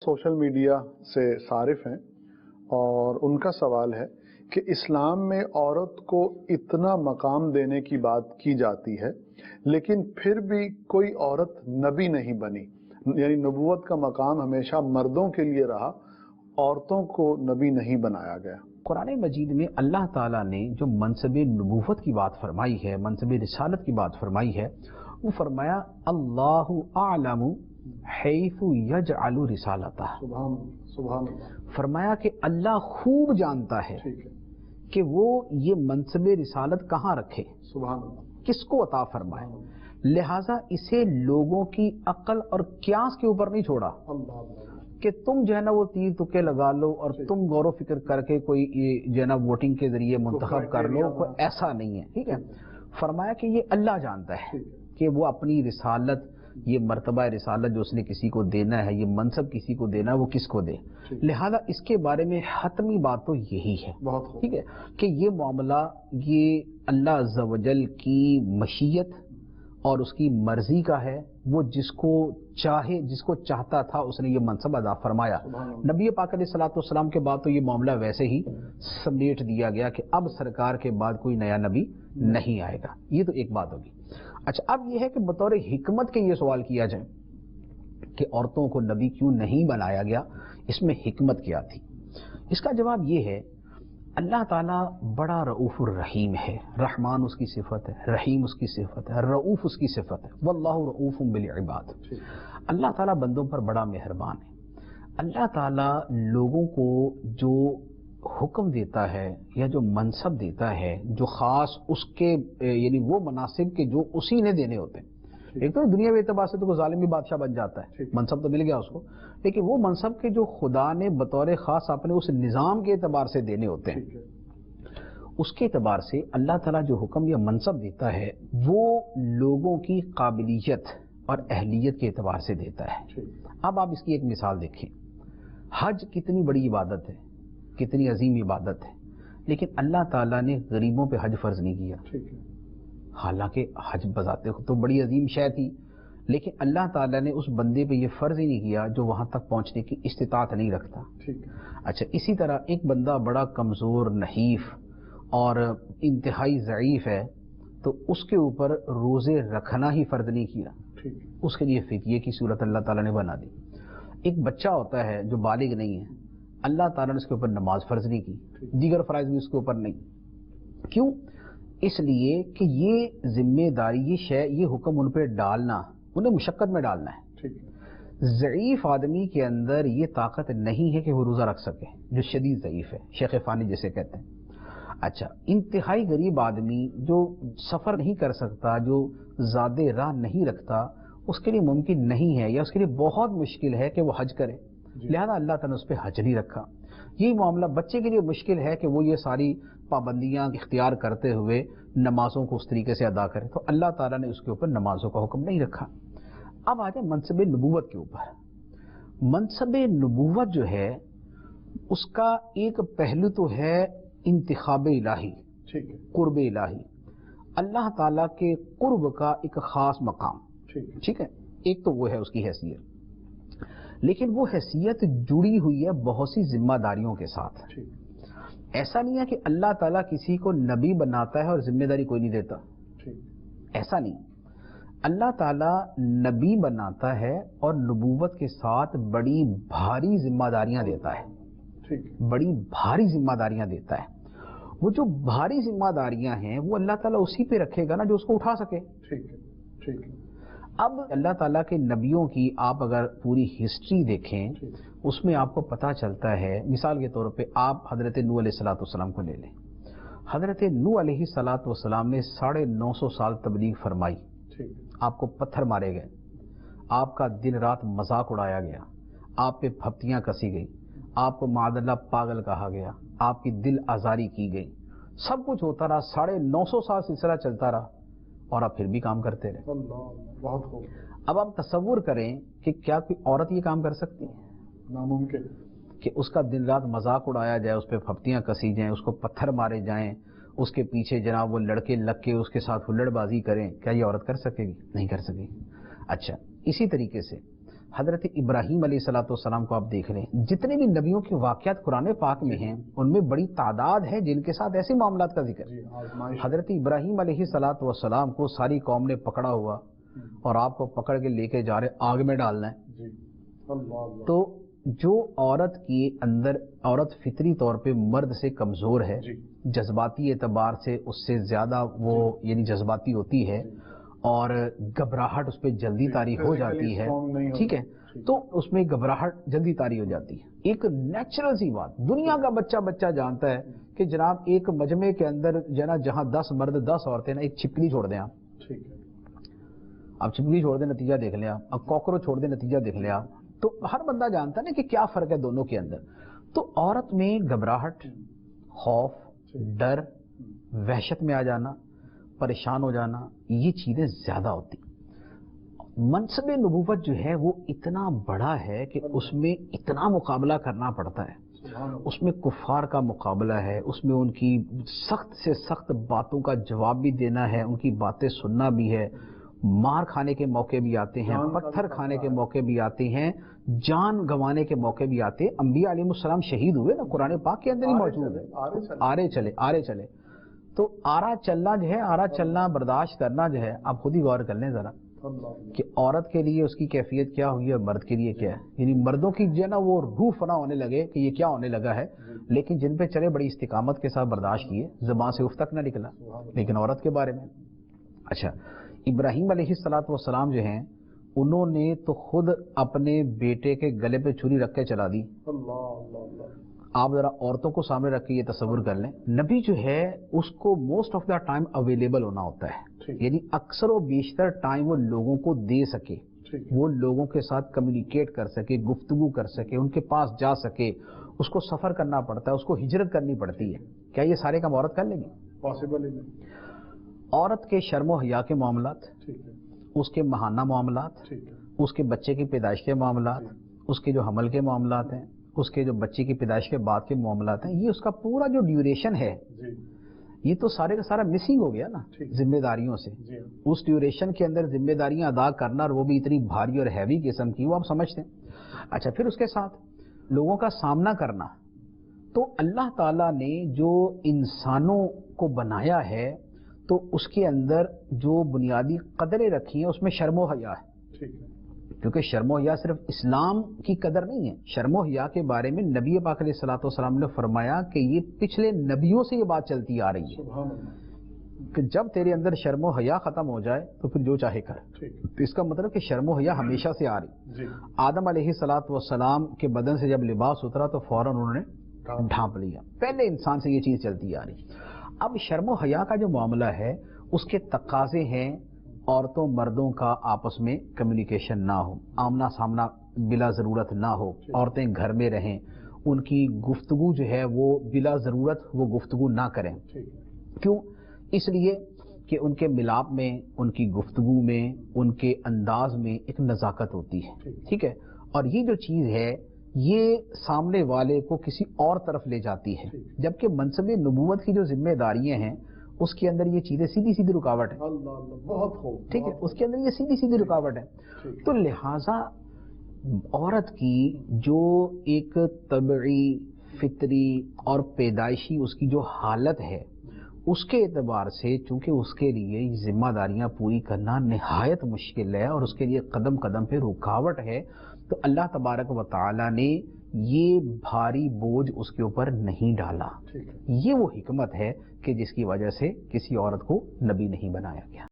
Social media से सारिफ हैं और उनका सवाल है कि इस्लाम में औरत को इतना मकाम देने की बात की जाती है लेकिन फिर भी कोई औरत नबी नहीं बनी, यानी नबूवत का मकाम हमेशा मर्दों के लिए रहा, औरतों को नबी नहीं बनाया गया। कुरान मजीद में अल्लाह ताला ने जो मनसब नबूवत की बात फरमाई है, मनसब रिसालत की बात फरमाई है, वो फरमाया अल्लाहु आलमु हैसु यजअलु रिसालतह। सुभान अल्लाह। फरमाया कि अल्लाह खूब जानता है कि वो ये मनसब रिसालत कहाँ रखे, सुभान अल्लाह, किसको अता फरमाए, लिहाजा इसे लोगों की अक्ल और क्यास के ऊपर नहीं छोड़ा कि तुम जो है ना वो तीर तुक्के लगा लो और तुम गौर फिक्र करके कोई जो है ना वोटिंग के जरिए मुंतखब कर लो, कोई ऐसा नहीं है। ठीक है, फरमाया कि ये अल्लाह जानता है कि वो अपनी रिसालत, ये मर्तबा रिसालत जो उसने किसी को देना है, ये मनसब किसी को देना है, वो किसको दे। लिहाजा इसके बारे में हतमी बात तो यही है, ठीक है, कि ये मामला ये अल्लाह अज़्ज़ व जल की मशीयत और उसकी मर्जी का है। वो जिसको चाहे, जिसको चाहता था उसने ये मनसब अदा फरमाया। नबी पाक अलैहिस्सलातु वस्सलाम के बाद तो ये मामला वैसे ही समेट दिया गया कि अब सरकार के बाद कोई नया नबी नहीं आएगा। ये तो एक बात होगी। अच्छा, अब ये है कि बतौर हिकमत के ये सवाल किया जाए कि औरतों को नबी क्यों नहीं बनाया गया, इसमें हिकमत क्या थी। इसका जवाब ये है, अल्लाह ताला बड़ा रऊफ़ुर रहीम है। रहमान उसकी सिफत है, रहीम उसकी सिफत है, रऊफ़ उसकी सिफत है। वल्लाहु रऊफ़ुम बिल इबाद। अल्लाह ताला बंदों पर बड़ा मेहरबान है। अल्लाह ताला लोगों को जो हुक्म देता है या जो मनसब देता है, जो खास उसके यानी वो मनासिब के जो उसी ने देने होते हैं। एक तो दुनिया के एतबार से तो कोई जालिम भी बादशाह बन जाता है, मनसब तो मिल गया उसको, लेकिन वो मनसब के जो खुदा ने बतौर खास अपने उस निज़ाम के एतबार से देने होते हैं, उसके एतबार से अल्लाह ताला जो हुक्म या मनसब देता है वो लोगों की काबिलियत और अहलियत के एतबार से देता है। अब आप इसकी एक मिसाल देखें, हज कितनी बड़ी इबादत है, कितनी अजीम इबादत है, लेकिन अल्लाह ताला ने गरीबों पे हज फर्ज नहीं किया। हालांकि हज बजाते तो बड़ी अजीम शय थी, लेकिन अल्लाह ताला ने उस बंदे पे ये फर्ज ही नहीं किया जो वहां तक पहुंचने की इस्तिताअत नहीं रखता। अच्छा, इसी तरह एक बंदा बड़ा कमजोर, नहीफ और इंतहाई ज़ईफ है, तो उसके ऊपर रोजे रखना ही फर्ज नहीं किया, उसके लिए फिदिये की सूरत अल्लाह ताला ने बना दी। एक बच्चा होता है जो बालिग नहीं है, अल्लाह ताला ने उसके ऊपर नमाज फर्ज नहीं की, दीगर फराइज भी उसके ऊपर नहीं। क्यों? इसलिए कि ये जिम्मेदारी, ये शय, ये हुक्म उन पर डालना, उन्हें मुशक्कत में डालना है। ज़ईफ आदमी के अंदर ये ताकत नहीं है कि वो रोज़ा रख सके, जो शदीद ज़ईफ है, शेख फानी जिसे कहते हैं। अच्छा, इंतहाई गरीब आदमी जो सफ़र नहीं कर सकता, जो ज़्यादा राह नहीं रखता, उसके लिए मुमकिन नहीं है या उसके लिए बहुत मुश्किल है कि वो हज करे, लिहाजा अल्लाह ताला ने उस पर हज नहीं रखा। यही मामला बच्चे के लिए मुश्किल है कि वो ये सारी पाबंदियां इख्तियार करते हुए नमाजों को उस तरीके से अदा करे, तो अल्लाह ताला ने उसके ऊपर नमाजों का हुक्म नहीं रखा। अब आ जाए मनसब नबूवत के ऊपर। मनसब नबूवत जो है उसका एक पहलू तो है इंतिखाब इलाही, कुर्ब इलाही, अल्लाह ताला के कुर्ब का एक खास मकाम, ठीक है, एक तो वो है उसकी हैसियत, लेकिन वो हैसियत जुड़ी हुई है बहुत सी जिम्मेदारियों के साथ। ऐसा नहीं है कि अल्लाह ताला किसी को नबी बनाता है और जिम्मेदारी कोई नहीं देता, ऐसा नहीं। अल्लाह ताला नबी बनाता है और नबूवत के साथ बड़ी भारी जिम्मेदारियां देता है, बड़ी भारी जिम्मेदारियां देता है। वो जो भारी जिम्मेदारियां हैं वो अल्लाह ताला उसी पे रखेगा ना जो उसको उठा सके। अब अल्लाह ताला के नबियों की आप अगर पूरी हिस्ट्री देखें, उसमें आपको पता चलता है, मिसाल के तौर पे आप हजरत नूह अलैहिस्सलाम को ले लें। हजरत नूह अलैहिस्सलाम ने 950 साल तबलीग फरमाई, आपको पत्थर मारे गए, आपका दिन रात मजाक उड़ाया गया, आप पे फप्तियां कसी गई, आपको मादल्ला पागल कहा गया, आपकी दिल आजारी की गई, सब कुछ होता रहा, 950 साल सिलसिला चलता रहा और आप फिर भी काम करते रहे। अब आप तसव्वुर करें कि क्या कोई औरत ये काम कर सकती है? नामुमकिन कि उसका दिन रात मजाक उड़ाया जाए, उस पर फप्तियां कसी जाएं, उसको पत्थर मारे जाएं, उसके पीछे जनाब वो लड़के लग के उसके साथ हुल्लड़बाजी करें, क्या ये औरत कर सकेगी? नहीं कर सकेगी। अच्छा, इसी तरीके से حضرت ابراہیم علیہ السلام کو آپ دیکھ لیں، جتنے بھی نبیوں کے واقعات قرآن پاک میں ہیں ان میں بڑی تعداد ہے جن کے ساتھ ایسے معاملات کا ذکر ہے۔ حضرت ابراہیم علیہ السلام کو ساری قوم نے پکڑا ہوا اور آپ کو پکڑ کے لے کے جا رہے آگ میں ڈالنا ہے، تو جو عورت کے اندر، عورت فطری طور پہ مرد سے کمزور ہے، جذباتی اعتبار سے اس سے زیادہ وہ یعنی جذباتی ہوتی ہے اور گھبراہٹ اس پہ جلدی طاری ہو جاتی ہے، ٹھیک ہے، تو اس میں گھبراہٹ جلدی طاری ہو جاتی ہے۔ ایک نیچرل سی بات دنیا کا بچہ جانتا ہے کہ جناب ایک مجمع کے اندر جہاں 10 مرد 10 عورتیں نا، ایک چھپکلی چھوڑ دیں آپ چھپکلی چھوڑ دیں نتیجہ دیکھ لیں، آپ کاکروچ چھوڑ دیں نتیجہ دیکھ لیں آپ، تو ہر بندہ جانتا ہے نا کہ کیا فرق ہے دونوں کے اندر۔ تو عورت میں گھبراہٹ، خوف، ڈر، وحشت میں آ جانا، پریشان ہو جانا، یہ چیزیں زیادہ ہوتی۔ منصب نبوت جو ہے وہ اتنا بڑا ہے کہ اس میں اتنا مقابلہ کرنا پڑتا ہے، اس میں کفار کا مقابلہ ہے، اس میں ان کی سخت سے سخت باتوں کا جواب بھی دینا ہے، ان کی باتیں سننا بھی ہے، مار کھانے کے موقع بھی آتے ہیں، پتھر کھانے کے موقع بھی آتے ہیں، جان گنوانے کے موقع بھی آتے ہیں۔ انبیاء علیہ السلام شہید ہوئے نا، قرآن پاک کے اندر ہی موجود ہے، آرے چلے تو آرا چلنا جو ہے، آرا چلنا برداشت کرنا جو ہے، آپ خود ہی غور کر لیں ذرا کہ عورت کے لیے اس کی کیفیت کیا ہوئی اور مرد کے لیے کیا ہے۔ یعنی مردوں کی جو ہے نا وہ روح فنا ہونے لگے کہ یہ کیا ہونے لگا ہے، لیکن جن پہ چلے بڑی استقامت کے ساتھ برداشت کیے، زبان سے اف تک نہ نکلا۔ لیکن عورت کے بارے میں اچھا، ابراہیم علیہ السلام جو ہیں انہوں نے تو خود اپنے بیٹے کے گلے پہ چھری رکھ کے چلا دی۔ آپ ذرا عورتوں کو سامنے رکھ کے یہ تصور کر لیں، نبی جو ہے اس کو most of the time available ہونا ہوتا ہے، یعنی اکثر و بیشتر ٹائم وہ لوگوں کو دے سکے، وہ لوگوں کے ساتھ کمیونیکیٹ کر سکے، گفتگو کر سکے، ان کے پاس جا سکے، اس کو سفر کرنا پڑتا ہے، اس کو ہجرت کرنی پڑتی ہے۔ کیا یہ سارے کام عورت کر لے گی؟ پاسبل ہی نہیں۔ عورت کے شرم و حیا کے معاملات، اس کے ماہانہ معاملات، اس کے بچے کی پیدائش کے معاملات، اس کے جو حمل کے معاملات ہیں، اس کے جو بچے کی پیدائش کے بعد کے معاملات ہیں، یہ اس کا پورا جو ڈیوریشن ہے یہ تو سارے کا سارا مسنگ ہو گیا نا ذمہ داریوں سے۔ اس ڈیوریشن کے اندر ذمہ داریاں ادا کرنا، اور وہ بھی اتنی بھاری اور ہیوی قسم کی، وہ آپ سمجھتے ہیں۔ اچھا، پھر اس کے ساتھ لوگوں کا سامنا کرنا، تو اللہ تعالیٰ نے جو انسانوں کو بنایا ہے تو اس کے اندر جو بنیادی قدریں رکھی ہیں اس میں شرم و حیا ہے، کیونکہ شرم و حیا صرف اسلام کی قدر نہیں ہے۔ شرم و حیا کے بارے میں نبی پاک علیہ الصلوۃ والسلام نے فرمایا کہ یہ پچھلے نبیوں سے یہ بات چلتی آ رہی ہے کہ جب تیرے اندر شرم و حیا ختم ہو جائے تو پھر جو چاہے کر۔ تو اس کا مطلب کہ شرم و حیا ہمیشہ سے آ رہی۔ آدم علیہ الصلوۃ والسلام کے بدن سے جب لباس اترا تو فوراً انہوں نے ڈھانپ لیا، پہلے انسان سے یہ چیز چلتی آ رہی۔ اب شرم و حیا کا جو معاملہ ہے اس کے تقاضے ہیں عورتوں مردوں کا آپس میں کمیونیکیشن نہ ہو، آمنا سامنا بلا ضرورت نہ ہو، عورتیں گھر میں رہیں، ان کی گفتگو جو ہے وہ بلا ضرورت وہ گفتگو نہ کریں۔ کیوں؟ اس لیے کہ ان کے ملاپ میں، ان کی گفتگو میں، ان کے انداز میں ایک نزاکت ہوتی ہے، ٹھیک ہے، اور یہ جو چیز ہے یہ سامنے والے کو کسی اور طرف لے جاتی ہے، جبکہ منصب نبوت کی جو ذمہ داریاں ہیں اس کے اندر یہ چیزیں سیدھی سیدھی رکاوٹ ہے، بہت خوب، ٹھیک ہے، اس کے اندر یہ سیدھی سیدھی رکاوٹ ہے۔ تو لہٰذا عورت کی جو ایک طبعی، فطری اور پیدائشی اس کی جو حالت ہے اس کے اعتبار سے، چونکہ اس کے لیے یہ ذمہ داریاں پوری کرنا نہایت مشکل ہے اور اس کے لیے قدم قدم پہ رکاوٹ ہے، تو اللہ تبارک و تعالی نے یہ بھاری بوجھ اس کے اوپر نہیں ڈالا۔ یہ وہ حکمت ہے کہ جس کی وجہ سے کسی عورت کو نبی نہیں بنایا گیا۔